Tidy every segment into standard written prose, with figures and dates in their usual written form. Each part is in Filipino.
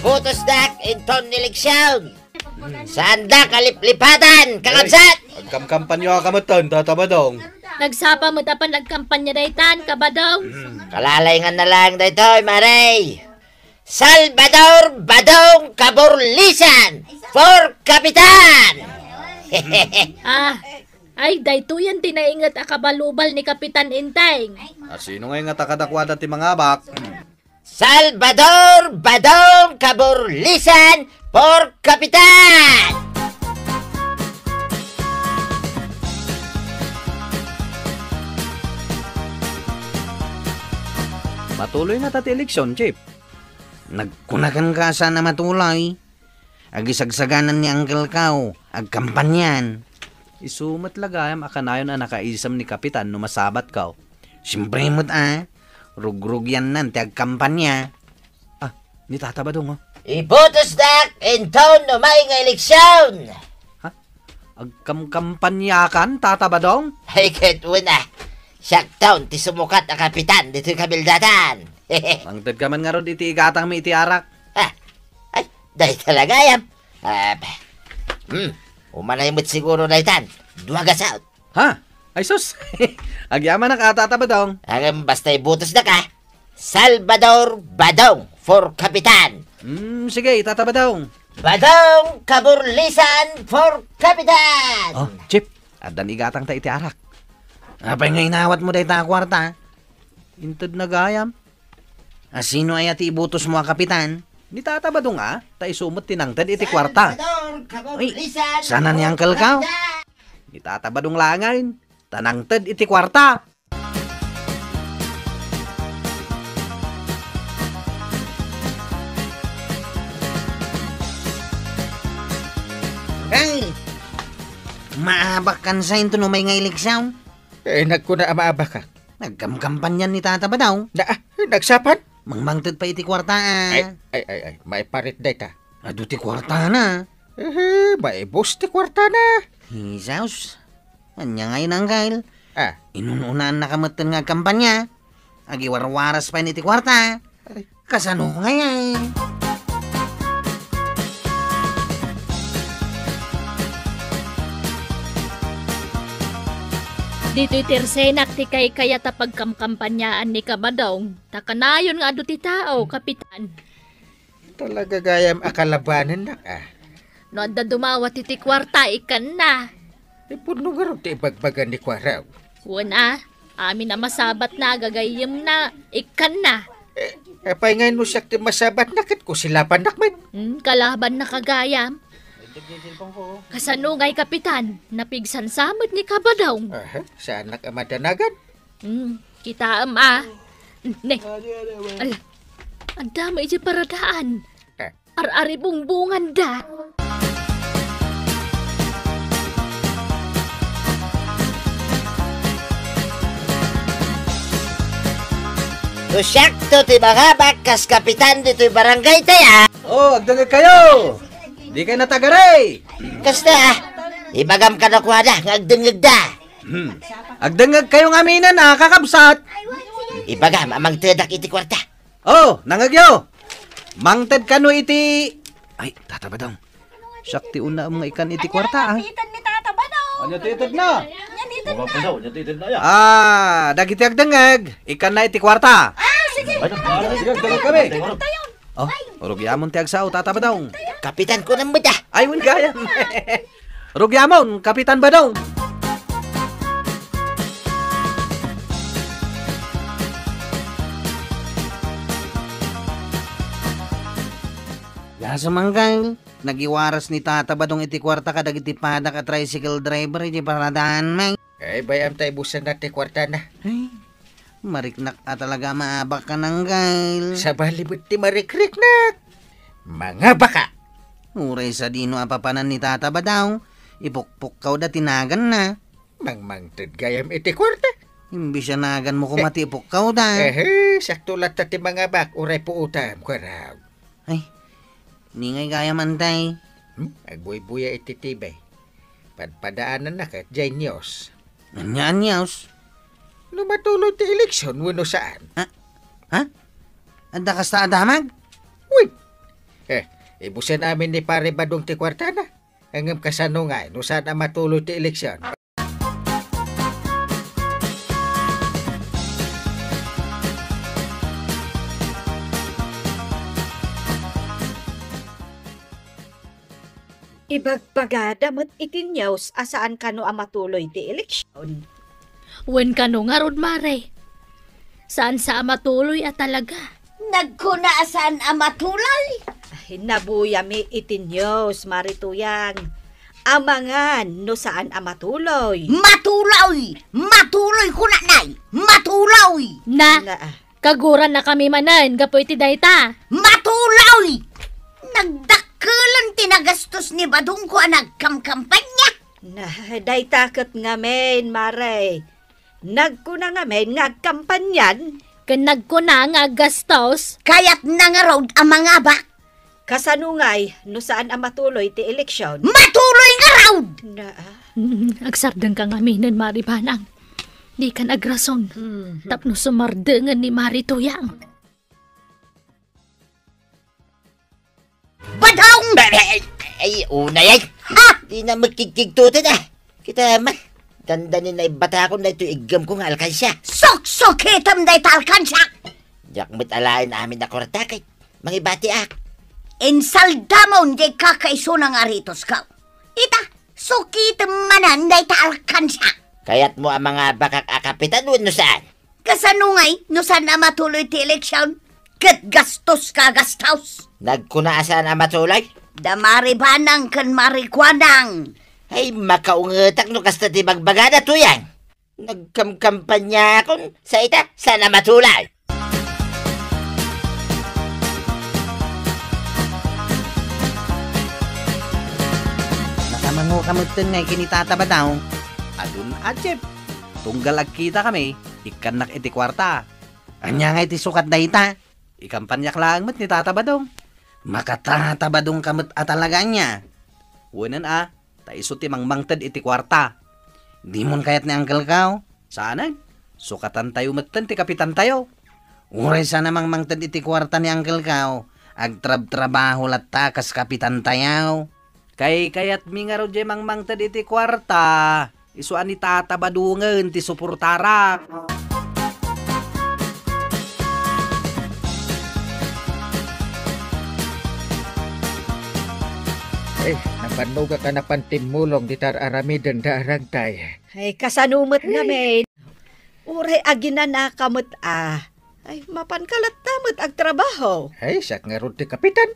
Ibutos dak inton eleksyon. Sanda kaliplipatan, kakabsat! Agkamkampanyo ka kamuton, tatabadong. Nagsapa mo tapan nagkampanya daytan, kabadong. Kalalayngan na lang daytoy, Maray. Salvador Badong Caborlisan for Kapitan! Ay, dayto yan tinaingat akabalubal ni Kapitan Inteng. Sino nga yung takadakwada ti mga abak? Salvador Badong Caborlisan for Kapitan! Matuloy na tati eleksyon, Chip. Nagkunakan ka sana matulay. Agisagsaganan ni Uncle Kao, agkampanyan. Isumat lagayam akanayon na nakaisam ni Kapitan no masabat ka. Siyempre mo't rugrug yan nan ti agkampanya. Ni tata ba dong Ibutos dak inton no may nga eleksyon. Agkamkampanyakan, tata ba dong? Ay ketuna. Shutdown ti sumukat ang kapitan dito yung kabildatan. Mangtad ka man nga ron iti igatang may iti arak. Ay, dahil talaga yan. Umanay mo't siguro na itan. Duwagas out. Ay sus. Agyaman na ka, tata ba dong? Ang basta ibutos na ka. Salvador Badong for Kapitan. Sige, tata ba dong? Badong Caborlisan for Kapitan. Chip, adan igatang ta iti arak. Apay nga inawat mo dahi ta kwarta. Intod na gayam. Sino ay ati ibutos mo kapitan? Ni tata ba dong ta isumot tinangtad iti kwarta. Ay, sana ni Uncle Kao? Ni tata ba dong langain? Tanangtad iti kwarta. Ay, maabak kan sa into no may nga eleksyon. Nagkuna maaba ka. Nagkamkampanyan ni tata ba daw? Nagsapan? Mangmangtod pa iti kwarta Ay, maiparit day ta. Ado ti kwarta na. Maibos ti kwarta na. Hisaus, anya ngayon ang kail. Inununaan na kamatan nga kampanya. Agiwarwaras pa ni ti kwarta. Kasano ngayon? Dito'y tersenak ti kay kaya tapagkamkampanyaan ni Kabadong. Takanayon nga ado ti tao, Kapitan. Talaga gayam akalabanan na No adda dumawa ti kwarta, ikan na. Puno nga rin ti ibagbagan ni Kwaraw. Wana, amin na masabat na, gagayim na, ikan na. Apay ngayon mo siya ti masabat nakit ko sila panakman. Kalaban na kagayam. Kasanungay, Kapitan, napigsan samot ni Kabadong. Saan nakamadanagan? Kita Ne, ang dami iti paradaan. Ar-ari bungbungan da. Tusyak to ti mga bakas kapitan dito'y barangay tayo. Agdangag kayo! Di kayo natagaray! Kasta, ibagam ka na kuwada, ngagdungag da. Agdangag kayong aminan kakabsat! Ibagam, amang tedak iti kwarta. Nangagyo! Mangted kano iti... Ay, tata ba daw? Sakti una mga ikan iti kwarta Titan ni tata ba daw? Anya titid na? Yan titan na. Dagiti agdangag. Ikan na iti kwarta. Sige. Agdangag kami. Rugyamon ti agsaw, tata ba daw? Kapitan ko ng muda. Ay, wun gaya. Rugyamon, kapitan ba daw? Yasa manggal, nagiwaras ni tata ba dong iti kwarta kadag iti padak at tricycle driver iti paradaan may. Ay, bayam tayo busan na ti kwarta na. Ay, mariknak talaga maabak ka ng gail. Sa balibot ti marikrik na. Mga baka. Uray sa dino apapanan ni tata ba daw? Ipukpuk ka da tinagan na. Mangmangtid gayam iti kwarta. Imbis siya nagan mo kumatipok ka da. Sakto lat ti mga bak, uray po utam, Kwaraw. Ay, ningay gaya man tay. Agbuy-buya iti tibay. Padpadaanan na kat Janyos. Anyos? Lumatulog ti eleksyon, wano saan? Anda ka sa adamag? Uy, Ibusan amin ni pare Badong ti kwarta na. Hanggang kasano nga, no saan ang matuloy ti eleksyon. Ibagpagada mo't itinyaws asaan kano ang matuloy ti eleksyon. Wen ka no nga rod, Mare. Saan sa matuloy at talaga? Nagkunaasan ang matulay. Ay, nabuya mi itinyaws, Marituyang. Amangan no saan ang matuloy. Matulay! Matulay ko na, nay! Matulay! Na, Na, kaguran na kami manan, gapo iti dayta. Matulay! Nagdakalan tinagastos ni Badong ko ang nagkamkampanya. na, day takot nga men, Mare. Nagkuna nga men, nga kampanyan. Kanag ko na nga gastos. Kaya't nangarod ang mga bak. Kasanungay, no saan ang matuloy ti eleksyon. Matuloy nga raw! Na, Agsardang ka nga minan, Mari Banang. Di ka nagrason. Tapno sumardengan ni Mari Tuyang. Badong! Ay, unay ay. Ha! Di na magkikigtutin ah. Kita man. Dandanin na ibata ko na ito igam ko nga alkansya. Sok-sokitam na ito alkansya! Diyak mo't alain namin na kortakay. Mangibati ak. Insaldamon di kakaiso ng aritos ka. Ita, sukitam manan na ito alkansya. Kaya't mo ang mga bakak akapitan no saan? Kasanungay, no saan na matuloy ti eleksyon? Kat gastos ka gastos. Nagkunaasan ang matulay? Damari banang kan marikwanang. Ay, makaungetak no kasta ti bagbagada to yan. Nagkamkampanya akong sa ita, sana matulay. Nakamango kamutin nga kinitata daw. Adun Chip. Tunggal agkita kami, ikanak iti kwarta. Anya nga iti sukat da ita. Ikampanyak lang met ni Tata Badong. Makatata Badong kamot atalaga niya. Uwanan taiso ti mangmangted iti kwarta. Di mon kayat ni Uncle Kao. Sana, sukatan tayo metten ti kapitan tayo. Uray sana mangmangted iti kwarta ni Uncle Kao. Agtrab-trabaho latta kas kapitan tayo. Kayat mi nga raw di mangmangted iti kwarta. Isuan ni Tata Badungan ti suportara. Napanog ka na pantimulong di tar-aramiden da aragtay. ay kasanumot nga men. Uray aginan na kamot Ay, mapankalat tamot ag trabaho. Ay, sak nga ron ti kapitan.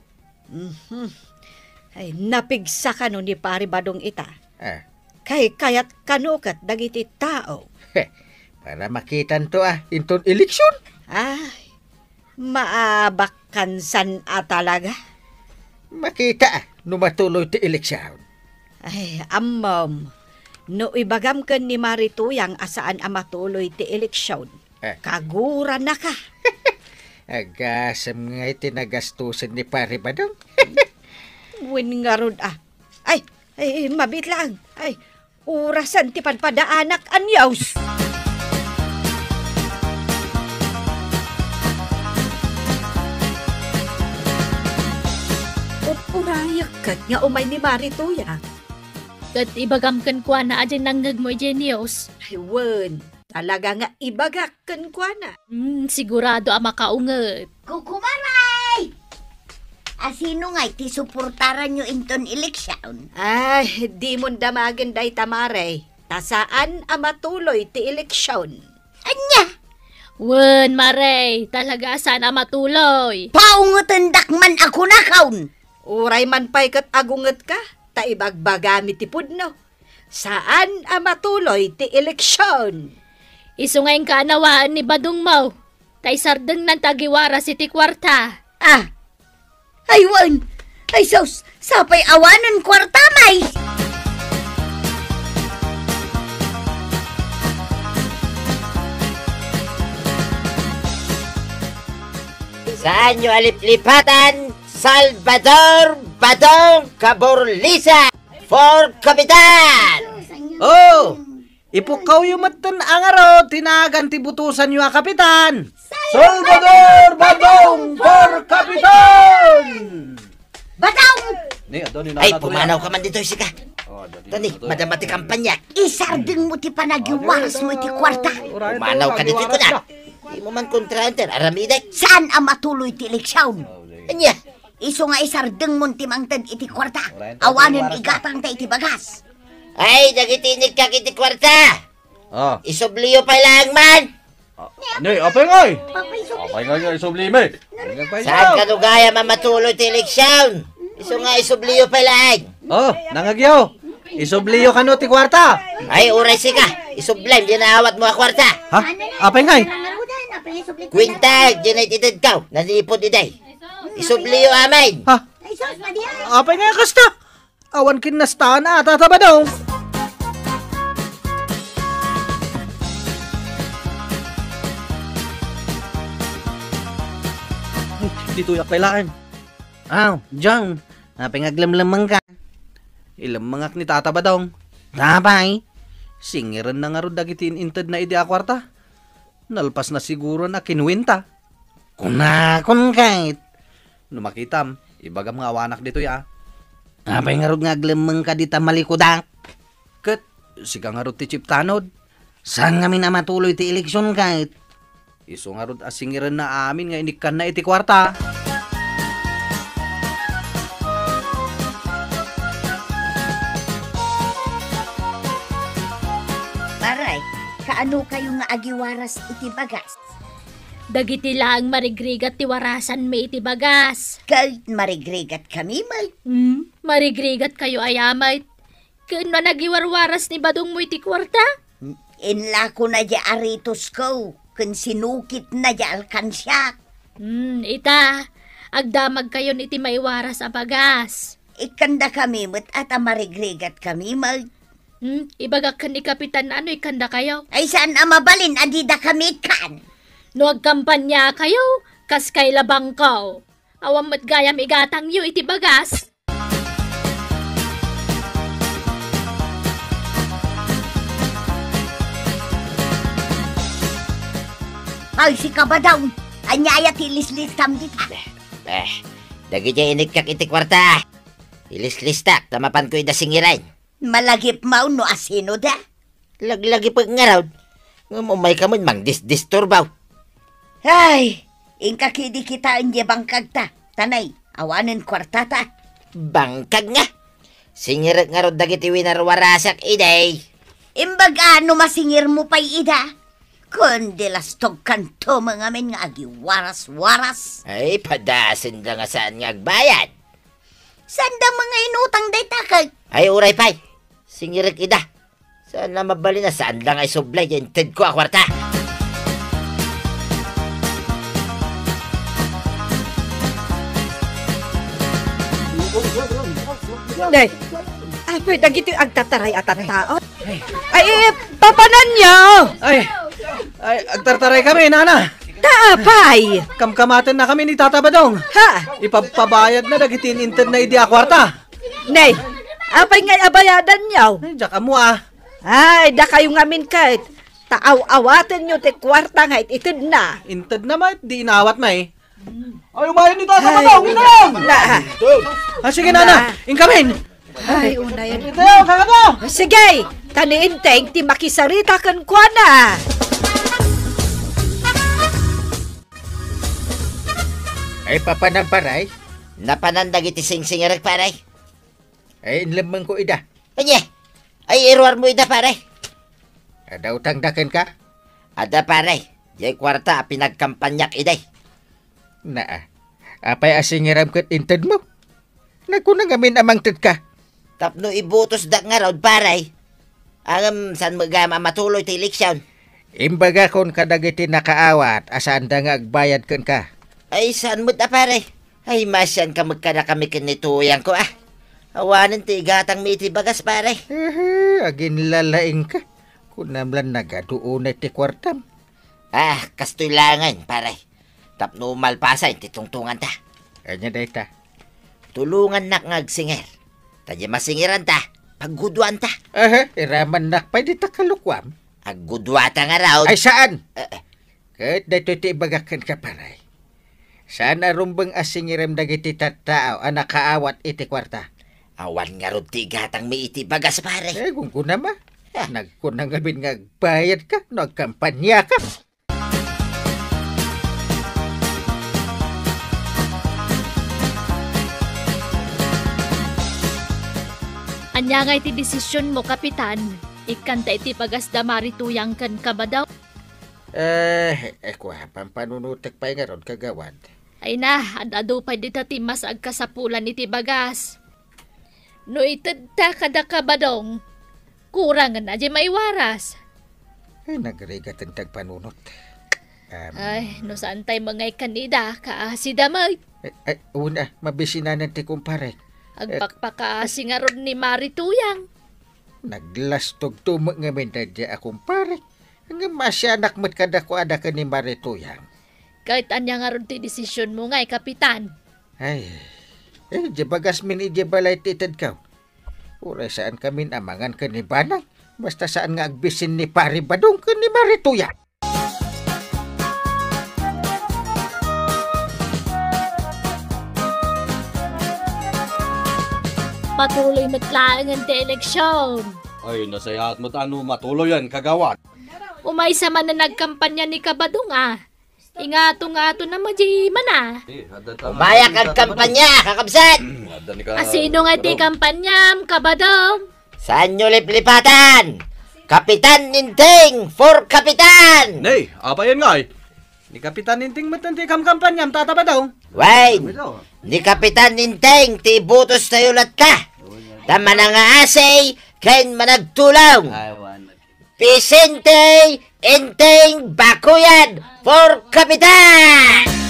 Ay, napigsa ka no ni pari Badong ita. Ah, Kay kayat kanukat dagiti tao. para makitan to inton eleksyon. Ay, maabakansan talaga. Makita numatuloy ti eleksyon. Ay, ammom. No ibagam ken ni Marituyang asaan ang matuloy ti eleksyon. Kagura na ka. Agasam nga iti nagastusin ni pare Badong. Win nga rod Ay, mabit lang. Ay, urasan ti panpadaanak anyaws. Urayak kat nga umay ni Marituyang. Kat ibagamkan kwa na adyan nanggag mo, Genius. Ay, wen. Talaga nga ibagakan kwa na. Sigurado ang makaunget. Kukumaray! Asino nga iti suportaran nyo inton eleksyon? Ay, di mo damagan day tamare. Tasaan ang matuloy ti eleksyon. Anya! Wen, Mare, talaga sana matuloy. Paungutan dakman ako na kaun! Uray man pa'y kat agunget ka, ta ibagbagami ti pudno. Saan ang matuloy ti eleksyon? Isu ngayon kaanawaan ni Badong Mau. Tay sardeng ng tagiwara si Tikwarta. Ay, wan! Ay, sos! Sapay awanan kwarta, may! Saan nyo aliplipatan? Salvador Badong Caborlisa for Kapitan! Oh! Ipukaw yung matan ang aro, tinagan ti butusan yung kapitan. Salvador Badong for Kapitan! Badaw! Ni, ato ni Ay, nana to pumanaw ka man dito, sika. Tani, madamati kampanya. Isardeng mo ti panagiwaras mo iti kwarta. Pumanaw ka dito ko na. Di mo man kontrater, aramiday. Saan ang matuloy ti eleksyon? Anya, Iso nga isardeng mo ti mangtad iti kwarta. Awanan igatang ta iti bagas. ay, nagitinig ka kiti kwarta. Ah. Isubliyo pa lang man. Ni, apay ngay. Apay ngay nga isublime. Saan ka nugaya mamatuloy ti eleksyon? Iso nga isubliyo pa lang. Oh, nangagyaw. Isubliyo ka no ti kwarta. Ay, uray sika. Isublime, di naawat mo a kwarta. Ha? Apay ngay. Kwinta, dinay-titid ka. Nanipod iday. Isubliyo amin. Ha? Apay ngay kasta. Awan kinastaan na tataba daw. Dito yak kailangan. Jong, napingaglamlamang ka. Ilamangak ni tata ba daw? Tapay. Singiran na nga ro dagitin inted na idi akwarta. Nalpas na siguro na kinwinta. Kunakon kahit. Numakitam, ibagam nga awanak dito ya. Apay nga rin ngaglamang ka dita malikudak. Ket, siga nga ro ti Chip Tanod. Saan kami na matuloy ti eleksyon kahit? Iso nga ro asingiran na amin nga inikan na iti kwarta. Maray, kaano kayo nga agiwaras iti bagas? Dagiti lang marigrigat ti warasan mi iti bagas. Kahit marigrigat kami, may Marigrigat kayo ayamay. Kano nagiwarwaras ni badong mo iti kwarta? inla ko na di aritos ko. Kun sinukit na di alkansya. Ita. Agdamag kayo iti maiwaras a bagas. Ikanda kami mo't at marigrigat kami, may. Ibagak kan ni Kapitan ano ikanda kayo? Ay saan mabalin adida kami kan? No agkampanya kayo, kas kay labang ko. Awam mat gayam igatang yu iti bagas. Ay si kabadaw, anyaya tilis-lis tam dita. Dagiti inig kak iti kwarta. Ilis-listak, tamapan ko ida singiray. Malagip mau no asino da. Laglagi pag ngaraw. Ngumumay ka mo, mang disturbaw. Ay, ingkakidi kita ang bangkag ta. Tanay, awanin kwartata. Bangkag nga. Singirat nga ro dagiti winarwarasak iday. Imbaga ano masingir mo pa'y ida. Kundi lastog kanto mga men nga agi waras-waras. Ay, padasin lang nga saan nga agbayad. Sanda mga inutang day takag. Ay, uray pay. Singirat ida. Saan na mabali na saan lang ay sublay yung ted ko a kwarta. Day, ay pwede dagito agtataray at tao. Ay, papanan niyo! Ay, agtartaray kami, nana. Taapay! Kamkamatin na kami ni Tata Badong. Ha? Ipapabayad na dagitin inted na idi akwarta. Nay, apay nga abayadan niyo? Ay, jaka mo ah. Ay, da kayo ngamin kahit. Taaw-awatin niyo ti kwarta nga itid na. Inted naman, di inawat may. Ay, umayon ni Tata Badong, ito lang! Sige, nana, inkamin! Ay, una yan. Ito yung kagato! Sige, taniinteng ti makisarita kan kwa na. Ay, papanang paray. Napanan dagiti sing-singirat paray. Ay, inlamang ko ida. Anya, ay iruar mo ida paray. Ada utang daken ka? Ada paray. Jay kwarta pinagkampanyak iday. Naa. Apay asingiram kat inted mo. Nagkunang amin amang ted ka. Tapno ibutos da nga raw paray. Ang san magama matuloy ti eleksyon. Imbaga kon kadagiti nakaawat, asaan da nga agbayad kan ka. Ay saan mo da paray. Ay masyan ka magkana kami kinituyan ko ah. Awanan ti gatang miti bagas paray. Agin lalaing ka. Kunamlan nagaduunay ti kwartam. Ah, kastoy langan paray. Tapno malpasay titungtungan ta. Anya dayta. Tulungan nak ngagsinger. Tadya masingiran ta. Paggudwan ta. Iraman nakpay di ta kalukwam. Aggudwa ta nga raw. Ay saan? Kahit dito ti ibagakan ka paray. Sana rumbeng asingirem dagiti tattao anak kaawat iti kwarta. Awan nga ron tigatang may iti bagas pare. Kung kuna ma. Nagkunang gabin nga bayad ka, nagkampanya ka. Anya nga iti desisyon mo, Kapitan. Ikanta iti pagasda marituyang kan ka ba daw? Kwa, pampanunutek pa nga ron kagawad. Ay na, adado pa di tatimas agkasapulan iti bagas. No itadta kada ka ba dong? Kurangan na di maiwaras. Nagrigat ang tagpanunot. Ay, no saan tayo mga kanida, kaasi damay. Una, mabisinanan ti kumpare. Agpakpakaasi nga ron ni Marituyang. Naglastog tumag nga mindadya akong pare. Nga masyanak mat kada ko ada ka ni Marituyang. Kahit anya nga ron ti desisyon mo nga, Kapitan. Ay, di bagas min ije balay titad ka. Uray saan kami amangan ka ni Banang. Basta saan nga agbisin ni Pari Badong ka ni Marituyang. Patuloy matlaang ang eleksyon. Ay, nasayat mo tano matuloy yan, kagawad. Umaysa man na nagkampanya ni Kabadong Ingato-ngato na maji mana. Umayak ang kampanya, kakabsat! Asino nga ti kampanyam, Kabadong? Saan nyo liplipatan? Kapitan Ninting for Kapitan! Nay, apa yan nga eh? Ni Kapitan Ninting matanti kampanyam, tataba daw. Wait! Ni Kapitan Ninting, ti butos na yulat ka! Tama na nga asay, kain managtulong! Pisente Inteng Bakuyan for Kapitan!